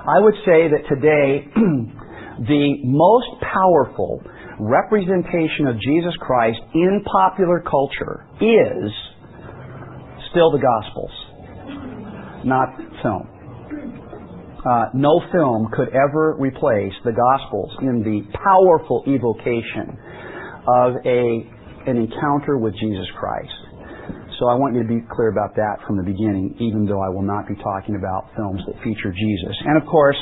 I would say that today the most powerful representation of Jesus Christ in popular culture is still the Gospels, not film. No film could ever replace the Gospels in the powerful evocation of an encounter with Jesus Christ. So I want you to be clear about that from the beginning, even though I will not be talking about films that feature Jesus. And of course,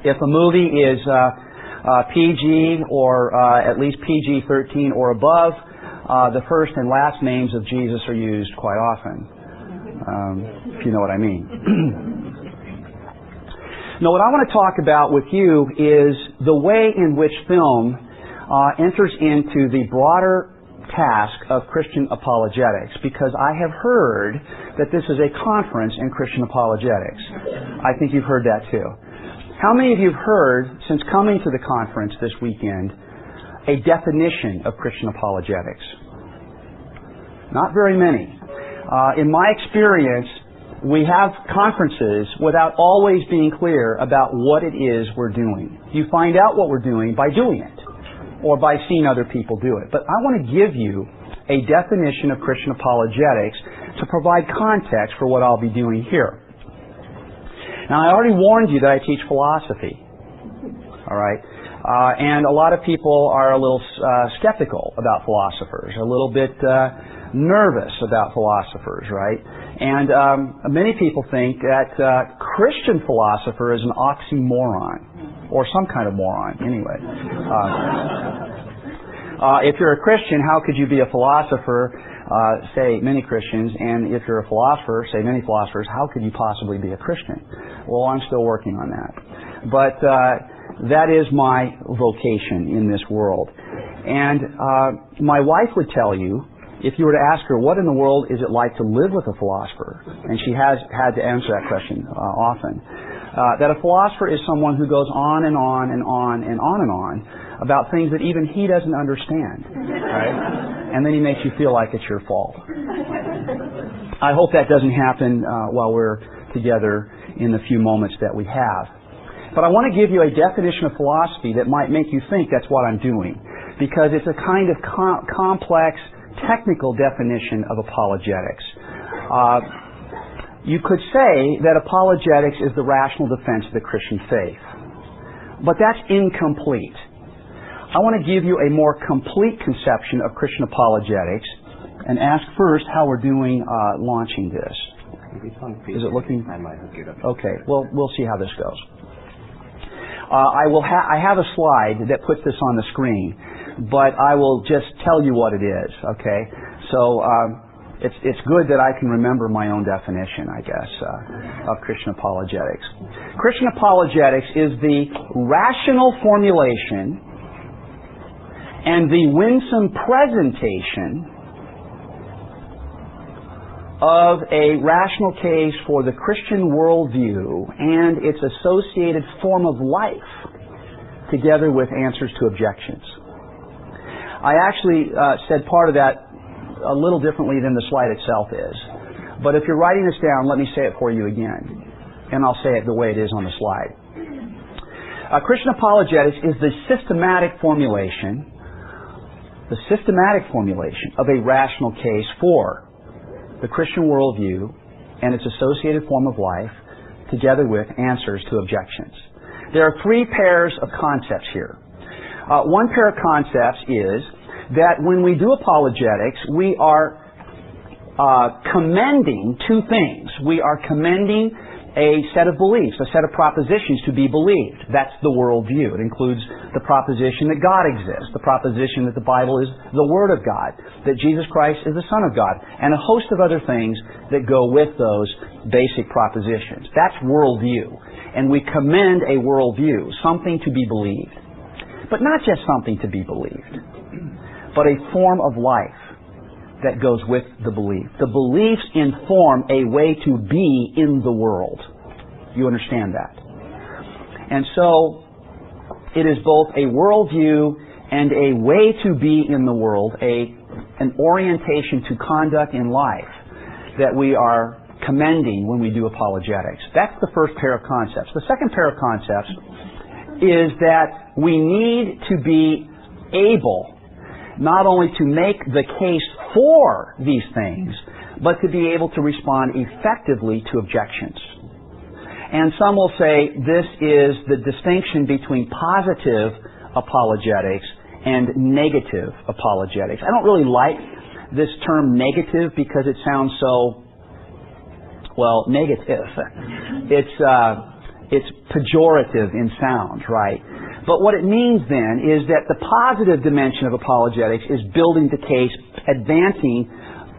if a movie is PG or at least PG-13 or above, the first and last names of Jesus are used quite often, if you know what I mean. Now, what I want to talk about with you is the way in which film enters into the broader task of Christian apologetics, because I have heard that this is a conference in Christian apologetics. I think you've heard that too. How many of you have heard, since coming to the conference this weekend, a definition of Christian apologetics? Not very many. In my experience, we have conferences without always being clear about what it is we're doing. You find out what we're doing by doing it, or by seeing other people do it. But I want to give you a definition of Christian apologetics to provide context for what I'll be doing here. Now, I already warned you that I teach philosophy. All right? And a lot of people are a little skeptical about philosophers, a little bit nervous about philosophers, right? And many people think that Christian philosopher is an oxymoron, or some kind of moron, anyway. If you're a Christian, how could you be a philosopher, say many Christians, and if you're a philosopher, say many philosophers, how could you possibly be a Christian? Well, I'm still working on that. But that is my vocation in this world. And my wife would tell you, if you were to ask her, what in the world is it like to live with a philosopher? And she has had to answer that question often. That a philosopher is someone who goes on and on and on and on and on about things that even he doesn't understand, right? And then he makes you feel like it's your fault. I hope that doesn't happen while we're together in the few moments that we have. But I want to give you a definition of philosophy that might make you think that's what I'm doing, because it's a kind of complex, technical definition of apologetics. You could say that apologetics is the rational defense of the Christian faith. But that's incomplete. I want to give you a more complete conception of Christian apologetics and ask first how we're doing launching this. Is it looking? Okay, well, we'll see how this goes. I have a slide that puts this on the screen, but I will just tell you what it is, okay? So it's good that I can remember my own definition, I guess, of Christian apologetics. Christian apologetics is the rational formulation and the winsome presentation of a rational case for the Christian worldview and its associated form of life, together with answers to objections. I actually said part of that a little differently than the slide itself is. But if you're writing this down, let me say it for you again. And I'll say it the way it is on the slide. Christian apologetics is the systematic formulation of a rational case for the Christian worldview and its associated form of life, together with answers to objections. There are three pairs of concepts here. One pair of concepts is that when we do apologetics, we are commending two things. We are commending a set of beliefs, a set of propositions to be believed. That's the worldview. It includes the proposition that God exists, the proposition that the Bible is the Word of God, that Jesus Christ is the Son of God, and a host of other things that go with those basic propositions. That's worldview. And we commend a worldview, something to be believed. But not just something to be believed, but a form of life that goes with the belief. The beliefs inform a way to be in the world. You understand that? And so, it is both a worldview and a way to be in the world, an orientation to conduct in life that we are commending when we do apologetics. That's the first pair of concepts. The second pair of concepts is that we need to be able not only to make the case for these things, but to be able to respond effectively to objections. And some will say this is the distinction between positive apologetics and negative apologetics. I don't really like this term negative because it sounds so, well, negative. It's pejorative in sound, right? But what it means then is that the positive dimension of apologetics is building the case, advancing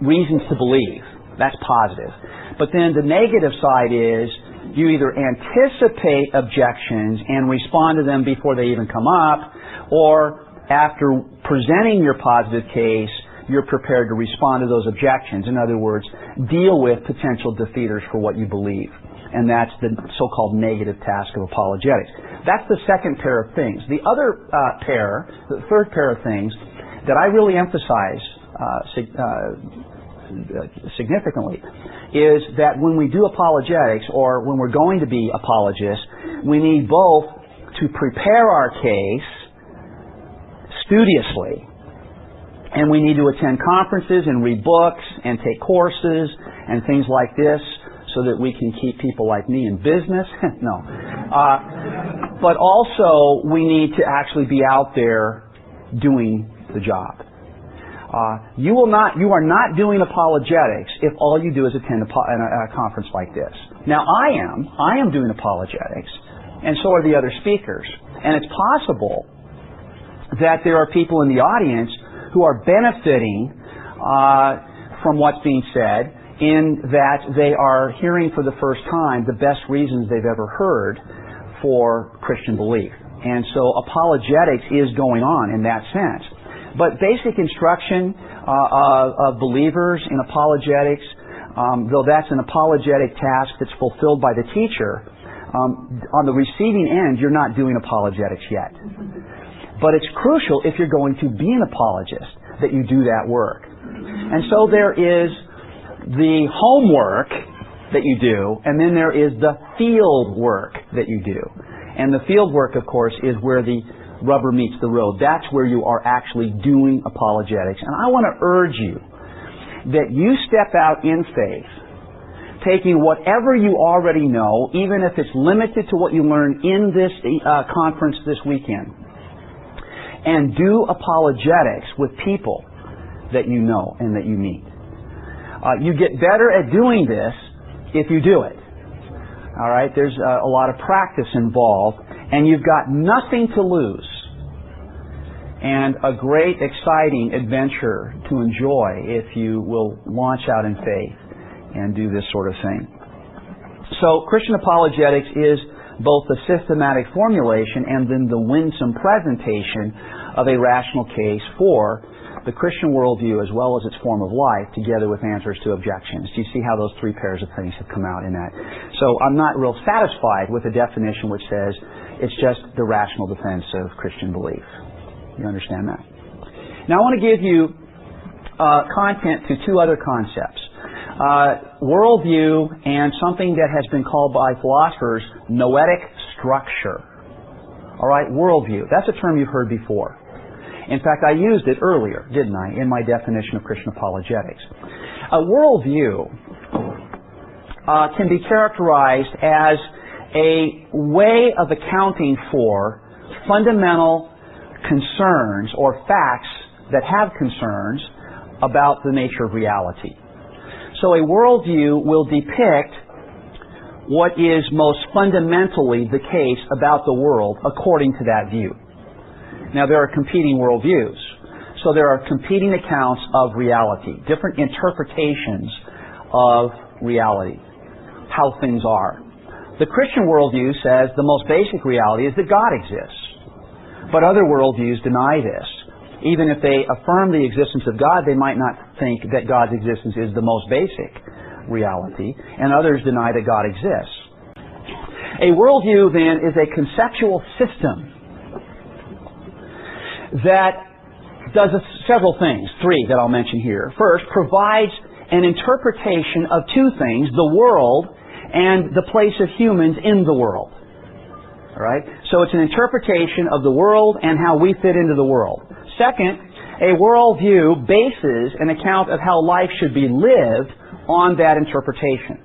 reasons to believe. That's positive. But then the negative side is you either anticipate objections and respond to them before they even come up, or after presenting your positive case, you're prepared to respond to those objections. In other words, deal with potential defeaters for what you believe. And that's the so-called negative task of apologetics. That's the second pair of things. The other pair, the third pair of things that I really emphasize significantly is that when we do apologetics, or when we're going to be apologists, we need both to prepare our case studiously, and we need to attend conferences and read books and take courses and things like this so that we can keep people like me in business. No. But also we need to actually be out there doing the job. You are not doing apologetics if all you do is attend a conference like this. Now I am doing apologetics, and so are the other speakers. And it's possible that there are people in the audience who are benefiting from what's being said, in that they are hearing for the first time the best reasons they've ever heard for Christian belief. And so apologetics is going on in that sense. But basic instruction of believers in apologetics, though that's an apologetic task that's fulfilled by the teacher, on the receiving end, you're not doing apologetics yet. But it's crucial, if you're going to be an apologist, that you do that work. And so there is the homework that you do, and then there is the field work that you do. And the field work, of course, is where the rubber meets the road. That's where you are actually doing apologetics. And I want to urge you that you step out in faith, taking whatever you already know, even if it's limited to what you learned in this conference this weekend, and do apologetics with people that you know and that you meet. You get better at doing this if you do it. All right? There's a lot of practice involved, and you've got nothing to lose. And a great, exciting adventure to enjoy if you will launch out in faith and do this sort of thing. So Christian apologetics is both the systematic formulation and then the winsome presentation of a rational case for the Christian worldview as well as its form of life, together with answers to objections. Do you see how those three pairs of things have come out in that? So I'm not real satisfied with a definition which says it's just the rational defense of Christian belief. You understand that? Now I want to give you content to two other concepts. Worldview and something that has been called by philosophers noetic structure. All right, worldview. That's a term you've heard before. In fact, I used it earlier, didn't I, in my definition of Christian apologetics. A worldview can be characterized as a way of accounting for fundamental concerns or facts that have concerns about the nature of reality. So a worldview will depict what is most fundamentally the case about the world according to that view. Now, there are competing worldviews. So there are competing accounts of reality, different interpretations of reality, how things are. The Christian worldview says the most basic reality is that God exists. But other worldviews deny this. Even if they affirm the existence of God, they might not think that God's existence is the most basic reality, and others deny that God exists. A worldview, then, is a conceptual system that does several things, three that I'll mention here. First, provides an interpretation of two things, the world and the place of humans in the world. All right? So it's an interpretation of the world and how we fit into the world. Second, a worldview bases an account of how life should be lived on that interpretation.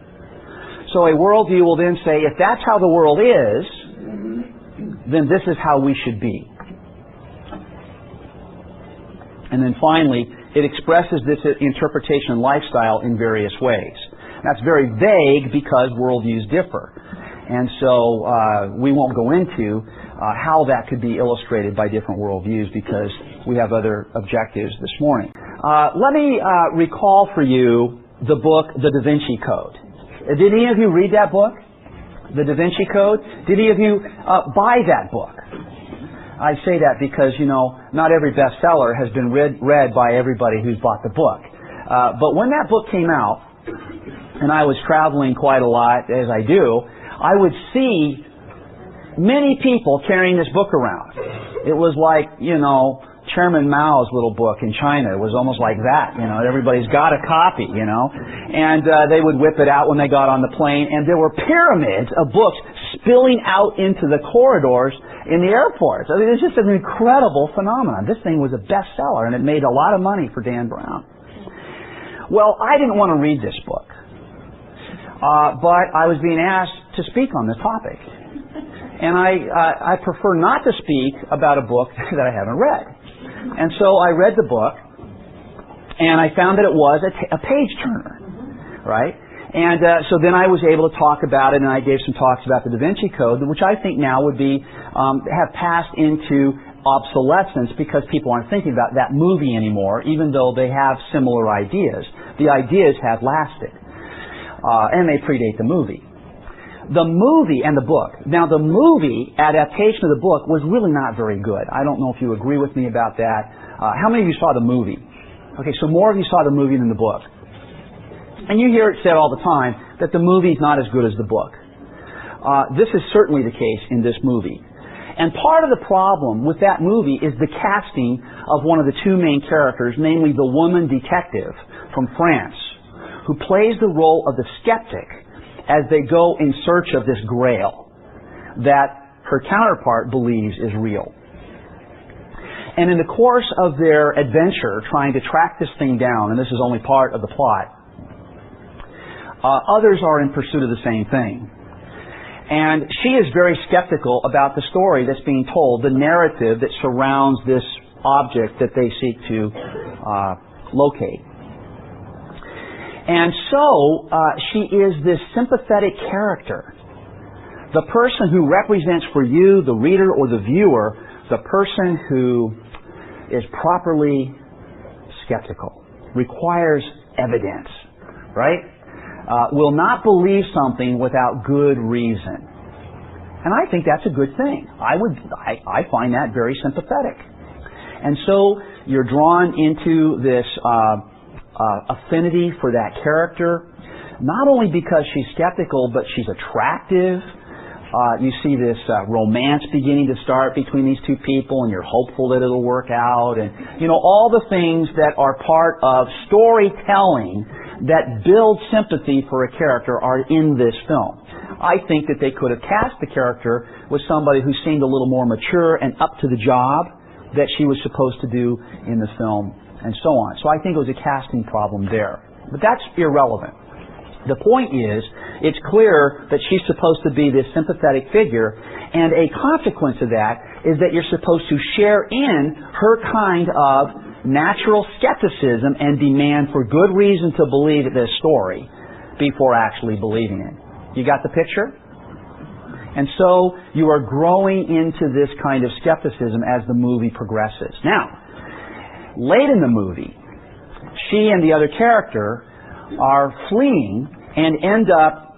So a worldview will then say, if that's how the world is, then this is how we should be. And then finally, it expresses this interpretation and lifestyle in various ways. That's very vague because worldviews differ. And so we won't go into how that could be illustrated by different worldviews because we have other objectives this morning. Let me recall for you the book, The Davinci Code. Did any of you read that book? The Davinci Code? Did any of you buy that book? I say that because, you know, not every bestseller has been read by everybody who's bought the book. But when that book came out, and I was traveling quite a lot, as I do, I would see many people carrying this book around. It was like, you know, Chairman Mao's little book in China. It was almost like that, you know. Everybody's got a copy, you know. And they would whip it out when they got on the plane, and there were pyramids of books spilling out into the corridors in the airports. I mean, it's just an incredible phenomenon. This thing was a bestseller, and it made a lot of money for Dan Brown. Well, I didn't want to read this book, but I was being asked to speak on this topic. And I prefer not to speak about a book that I haven't read. And so I read the book, and I found that it was a page-turner, right? And so then I was able to talk about it, and I gave some talks about the Davinci Code, which I think now would be have passed into obsolescence because people aren't thinking about that movie anymore, even though they have similar ideas. The ideas have lasted, and they predate the movie. The movie and the book. Now, the movie adaptation of the book was really not very good. I don't know if you agree with me about that. How many of you saw the movie? Okay, so more of you saw the movie than the book. And you hear it said all the time that the movie's not as good as the book. This is certainly the case in this movie. And part of the problem with that movie is the casting of one of the two main characters, namely the woman detective from France, who plays the role of the skeptic as they go in search of this grail that her counterpart believes is real. And in the course of their adventure trying to track this thing down, and this is only part of the plot, others are in pursuit of the same thing. And she is very skeptical about the story that's being told, the narrative that surrounds this object that they seek to locate. And so she is this sympathetic character, the person who represents for you, the reader or the viewer, the person who is properly skeptical, requires evidence, right? Will not believe something without good reason. And I think that's a good thing. I find that very sympathetic. And so you're drawn into this affinity for that character, not only because she's skeptical, but she's attractive. You see this romance beginning to start between these two people, and you're hopeful that it'll work out. And, you know, all the things that are part of storytelling that build sympathy for a character are in this film. I think that they could have cast the character with somebody who seemed a little more mature and up to the job that she was supposed to do in the film, and so on. So I think it was a casting problem there. But that's irrelevant. The point is, it's clear that she's supposed to be this sympathetic figure, and a consequence of that is that you're supposed to share in her kind of natural skepticism and demand for good reason to believe this story before actually believing it. You got the picture? And so you are growing into this kind of skepticism as the movie progresses. Now, late in the movie, she and the other character are fleeing and end up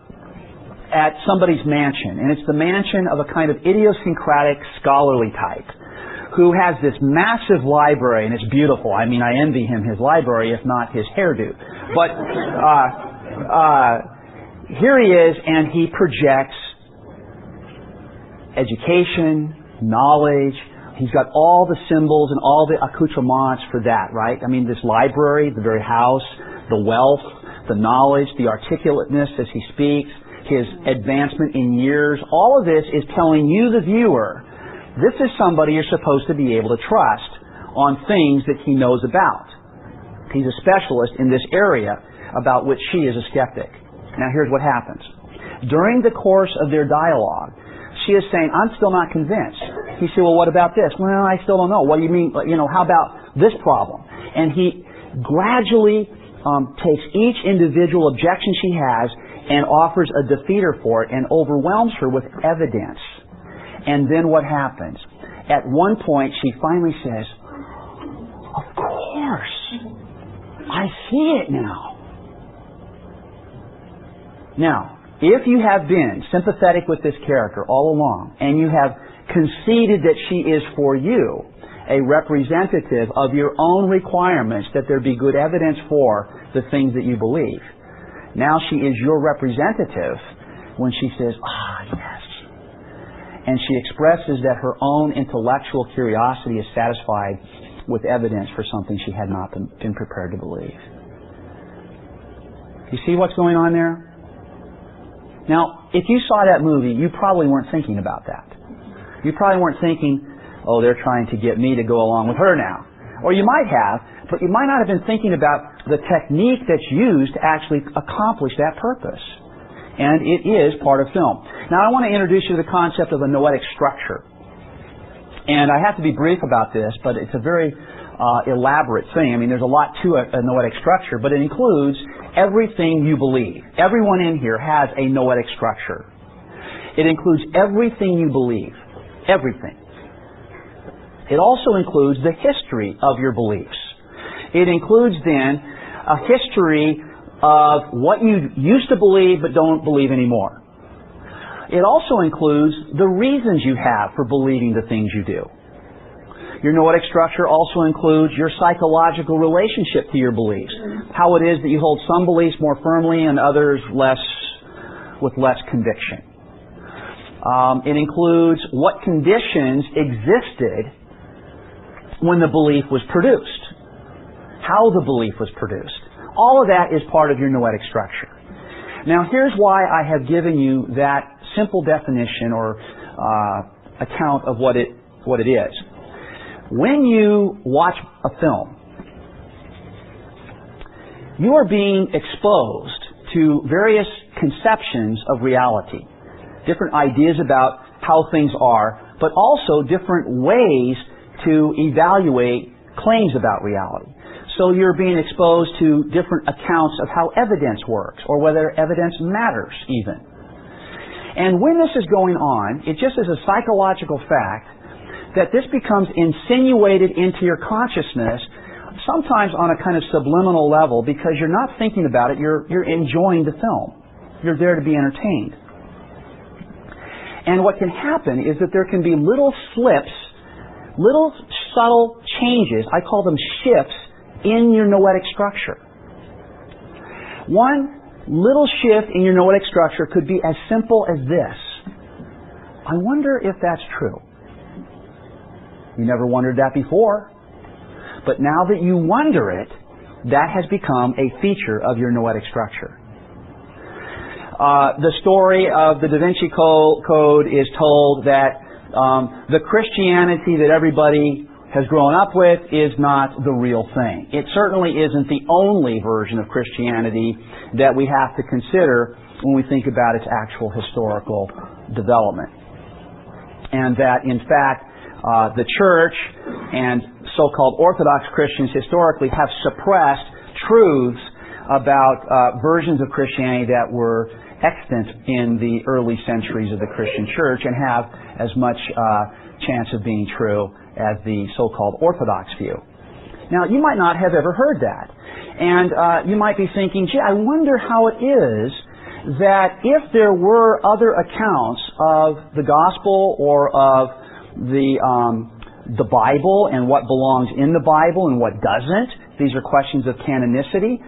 at somebody's mansion. And it's the mansion of a kind of idiosyncratic scholarly type who has this massive library, and it's beautiful. I mean, I envy him his library, if not his hairdo. But here he is, and he projects education, knowledge. He's got all the symbols and all the accoutrements for that, right? I mean, this library, the very house, the wealth, the knowledge, the articulateness as he speaks, his advancement in years, all of this is telling you, the viewer, this is somebody you're supposed to be able to trust on things that he knows about. He's a specialist in this area about which she is a skeptic. Now here's what happens. During the course of their dialogue, she is saying, I'm still not convinced. He said, well, what about this? Well, I still don't know. What do you mean? How about this problem? And he gradually takes each individual objection she has and offers a defeater for it and overwhelms her with evidence. And then what happens? At one point, she finally says, of course, I see it now. Now, if you have been sympathetic with this character all along, and you have conceded that she is for you a representative of your own requirements, that there be good evidence for the things that you believe, now she is your representative when she says, yes. And she expresses that her own intellectual curiosity is satisfied with evidence for something she had not been prepared to believe. You see what's going on there? Now, if you saw that movie, you probably weren't thinking about that. You probably weren't thinking, oh, they're trying to get me to go along with her now. Or you might have, but you might not have been thinking about the technique that's used to actually accomplish that purpose. And it is part of film. Now, I want to introduce you to the concept of a noetic structure. And I have to be brief about this, but it's a very elaborate thing. I mean, there's a lot to a noetic structure, but it includes everything you believe. Everyone in here has a noetic structure. It includes everything you believe. Everything. It also includes the history of your beliefs. It includes then a history of what you used to believe but don't believe anymore. It also includes the reasons you have for believing the things you do. Your noetic structure also includes your psychological relationship to your beliefs. How it is that you hold some beliefs more firmly and others with less conviction. It includes what conditions existed when the belief was produced. How the belief was produced. All of that is part of your noetic structure. Now here's why I have given you that simple definition or account of what it is. When you watch a film, you are being exposed to various conceptions of reality, different ideas about how things are, but also different ways to evaluate claims about reality. So you're being exposed to different accounts of how evidence works, or whether evidence matters even. And when this is going on, it just is a psychological fact that this becomes insinuated into your consciousness, sometimes on a kind of subliminal level, because you're not thinking about it, you're enjoying the film. You're there to be entertained. And what can happen is that there can be little slips, little subtle changes, I call them shifts, in your noetic structure. One little shift in your noetic structure could be as simple as this. I wonder if that's true. You never wondered that before. But now that you wonder it, that has become a feature of your noetic structure. The story of the Davinci Code is told that the Christianity that everybody has grown up with is not the real thing. It certainly isn't the only version of Christianity that we have to consider when we think about its actual historical development. And that, in fact, the Church and so-called Orthodox Christians historically have suppressed truths about versions of Christianity that were extant in the early centuries of the Christian Church and have as much chance of being true as the so-called Orthodox view. Now, you might not have ever heard that. And you might be thinking, gee, I wonder how it is that if there were other accounts of the gospel or of the Bible and what belongs in the Bible and what doesn't, these are questions of canonicity,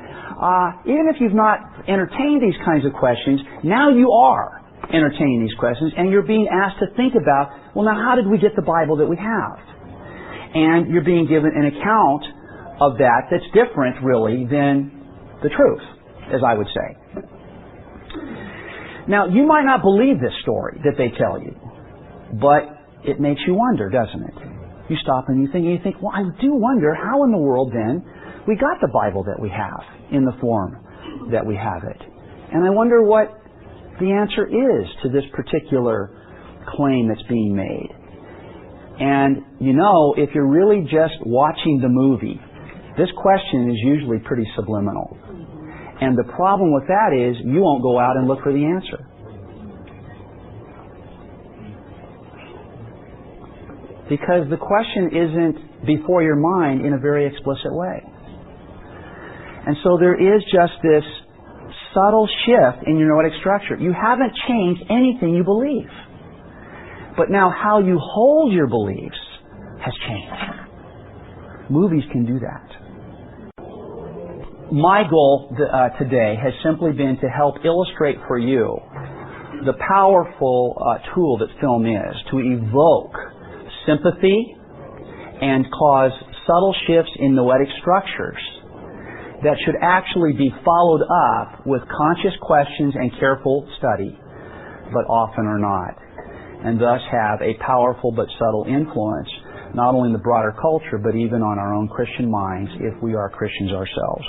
even if you've not entertained these kinds of questions, now you are entertaining these questions and you're being asked to think about, well, now how did we get the Bible that we have? And you're being given an account of that that's different, really, than the truth. as I would say. Now, you might not believe this story that they tell you, but it makes you wonder, doesn't it? You stop and you think, well, I do wonder how in the world then we got the Bible that we have in the form that we have it. And I wonder what the answer is to this particular claim that's being made. And you know, if you're really just watching the movie, this question is usually pretty subliminal. And the problem with that is you won't go out and look for the answer. Because the question isn't before your mind in a very explicit way. And so there is just this subtle shift in your noetic structure. You haven't changed anything you believe. But now how you hold your beliefs has changed. Movies can do that. My goal today has simply been to help illustrate for you the powerful tool that film is to evoke sympathy and cause subtle shifts in noetic structures that should actually be followed up with conscious questions and careful study, but often are not, and thus have a powerful but subtle influence not only in the broader culture, but even on our own Christian minds if we are Christians ourselves.